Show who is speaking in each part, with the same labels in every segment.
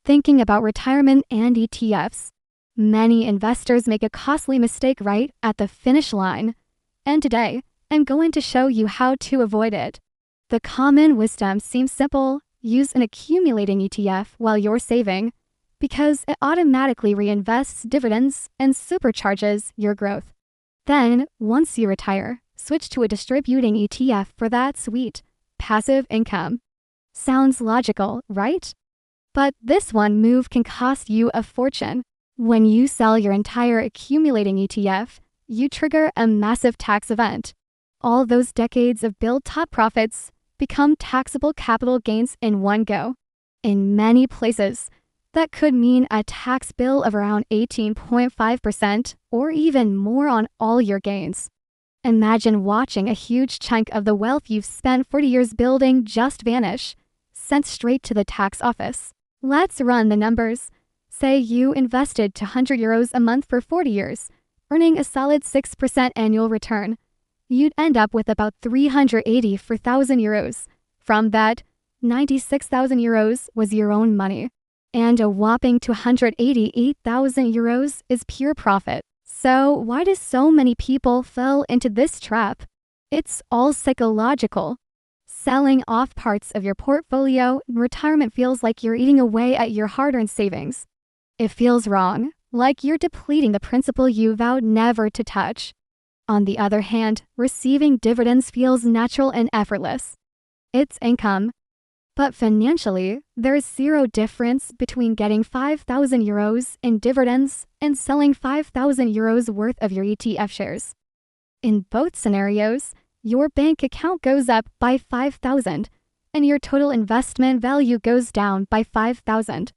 Speaker 1: Thinking about retirement and ETFs. Many investors make a costly mistake right at the finish line. And today, I'm going to show you how to avoid it. The common wisdom seems simple: use an accumulating ETF while you're saving, because it automatically reinvests dividends and supercharges your growth. Then, once you retire, switch to a distributing ETF for that sweet, passive income. Sounds logical, right? But this one move can cost you a fortune. When you sell your entire accumulating ETF, you trigger a massive tax event. All those decades of built-up profits become taxable capital gains in one go. In many places, that could mean a tax bill of around 18.5% or even more on all your gains. Imagine watching a huge chunk of the wealth you've spent 40 years building just vanish, sent straight to the tax office. Let's run the numbers. Say you invested €200 a month for 40 years, earning a solid 6% annual return. You'd end up with about €384,000. From that, €96,000 was your own money, and a whopping €288,000 is pure profit. So why do so many people fall into this trap? It's all psychological. Selling off parts of your portfolio in retirement feels like you're eating away at your hard-earned savings. It feels wrong, like you're depleting the principal you vowed never to touch. On the other hand, receiving dividends feels natural and effortless. It's income. But financially, there's zero difference between getting €5,000 in dividends and selling €5,000 worth of your ETF shares. In both scenarios, your bank account goes up by $5,000 and your total investment value goes down by $5,000.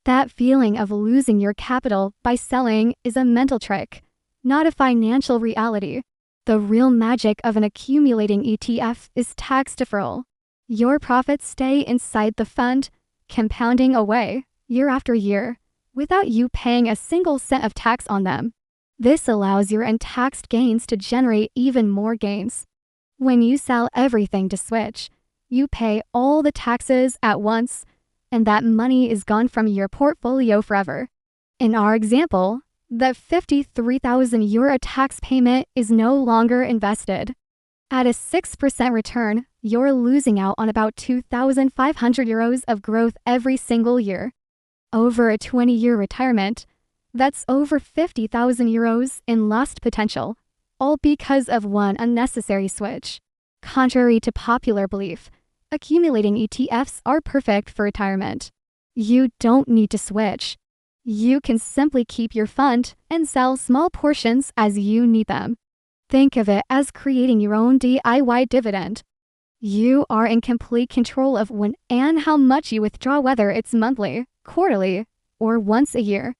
Speaker 1: That feeling of losing your capital by selling is a mental trick, not a financial reality. The real magic of an accumulating ETF is tax deferral. Your profits stay inside the fund, compounding away year after year, without you paying a single cent of tax on them. This allows your untaxed gains to generate even more gains. When you sell everything to switch, you pay all the taxes at once, and that money is gone from your portfolio forever. In our example, the €53,000 tax payment is no longer invested. At a 6% return, you're losing out on about €2,500 of growth every single year. Over a 20-year retirement, that's over €50,000 in lost potential, all because of one unnecessary switch. Contrary to popular belief, accumulating ETFs are perfect for retirement. You don't need to switch. You can simply keep your fund and sell small portions as you need them. Think of it as creating your own DIY dividend. You are in complete control of when and how much you withdraw, whether it's monthly, quarterly, or once a year.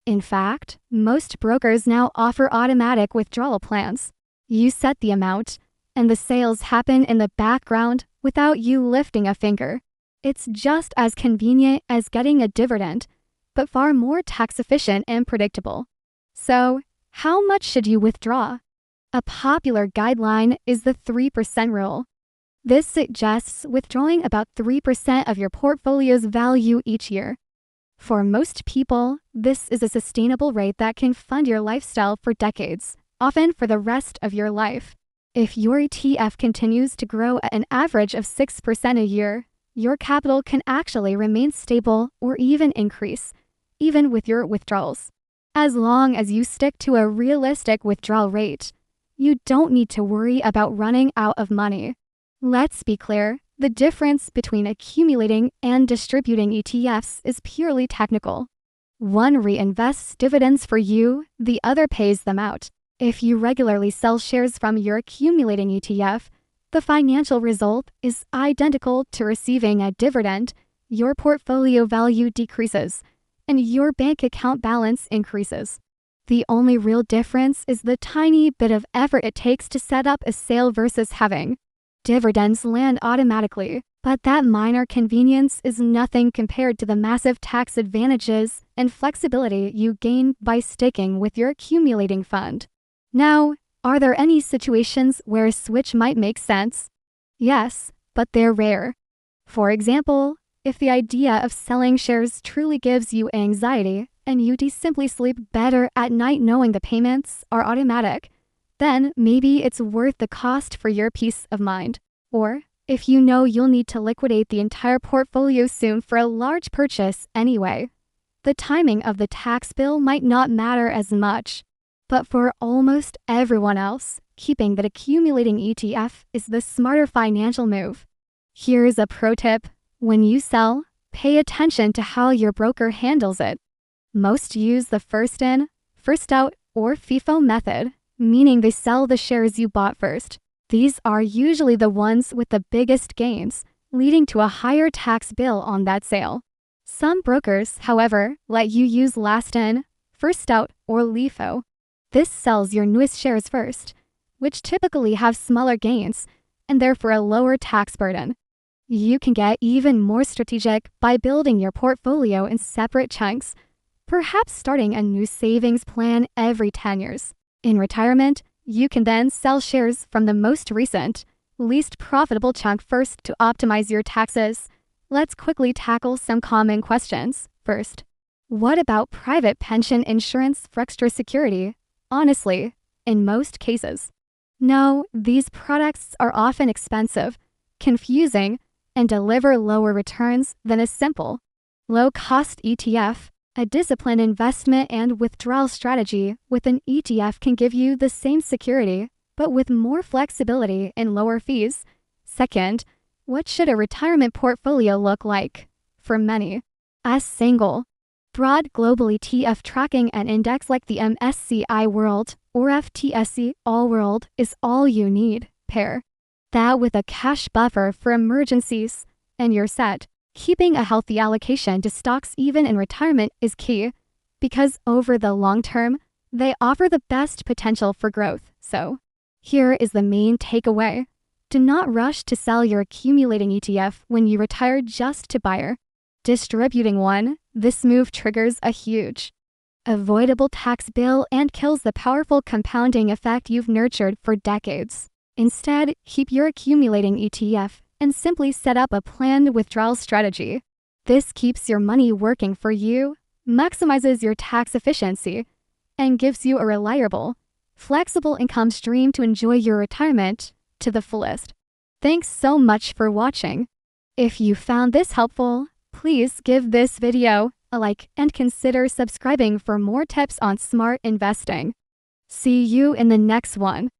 Speaker 1: In fact, most brokers now offer automatic withdrawal plans. You set the amount, and the sales happen in the background without you lifting a finger. It's just as convenient as getting a dividend, but far more tax efficient and predictable. So, how much should you withdraw? A popular guideline is the 3% rule. This suggests withdrawing about 3% of your portfolio's value each year. For most people, this is a sustainable rate that can fund your lifestyle for decades, often for the rest of your life. If your ETF continues to grow at an average of 6% a year, your capital can actually remain stable or even increase, even with your withdrawals. As long as you stick to a realistic withdrawal rate, you don't need to worry about running out of money. Let's be clear, the difference between accumulating and distributing ETFs is purely technical. One reinvests dividends for you, the other pays them out. If you regularly sell shares from your accumulating ETF, the financial result is identical to receiving a dividend. Your portfolio value decreases, and your bank account balance increases. The only real difference is the tiny bit of effort it takes to set up a sale versus having dividends land automatically, but that minor convenience is nothing compared to the massive tax advantages and flexibility you gain by sticking with your accumulating fund. Now, are there any situations where a switch might make sense? Yes, but they're rare. For example, If the idea of selling shares truly gives you anxiety and you simply sleep better at night knowing the payments are automatic, then maybe it's worth the cost for your peace of mind. Or, if you know you'll need to liquidate the entire portfolio soon for a large purchase anyway, the timing of the tax bill might not matter as much. But for almost everyone else, keeping that accumulating ETF is the smarter financial move. Here's a pro tip. When you sell, pay attention to how your broker handles it. Most use the first in, first out, or FIFO method, meaning they sell the shares you bought first. These are usually the ones with the biggest gains, leading to a higher tax bill on that sale. Some brokers, however, let you use last in, first out, or LIFO. This sells your newest shares first, which typically have smaller gains and therefore a lower tax burden. You can get even more strategic by building your portfolio in separate chunks, perhaps starting a new savings plan every 10 years. In retirement, you can then sell shares from the most recent, least profitable chunk first to optimize your taxes. Let's quickly tackle some common questions. First, what about private pension insurance for extra security? Honestly, in most cases, no, these products are often expensive, confusing, and deliver lower returns than a simple, low-cost ETF. A disciplined investment and withdrawal strategy with an ETF can give you the same security, but with more flexibility and lower fees. Second, what should a retirement portfolio look like? For many, a single, broad global ETF tracking an index like the MSCI World or FTSE All World is all you need. Pair that with a cash buffer for emergencies, and you're set. Keeping a healthy allocation to stocks even in retirement is key, because over the long term, they offer the best potential for growth. So, here is the main takeaway. Do not rush to sell your accumulating ETF when you retire just to buy. Distributing one, this move triggers a huge, avoidable tax bill and kills the powerful compounding effect you've nurtured for decades. Instead, keep your accumulating ETF and simply set up a planned withdrawal strategy. This keeps your money working for you, maximizes your tax efficiency, and gives you a reliable, flexible income stream to enjoy your retirement to the fullest. Thanks so much for watching. If you found this helpful, please give this video a like and consider subscribing for more tips on smart investing. See you in the next one.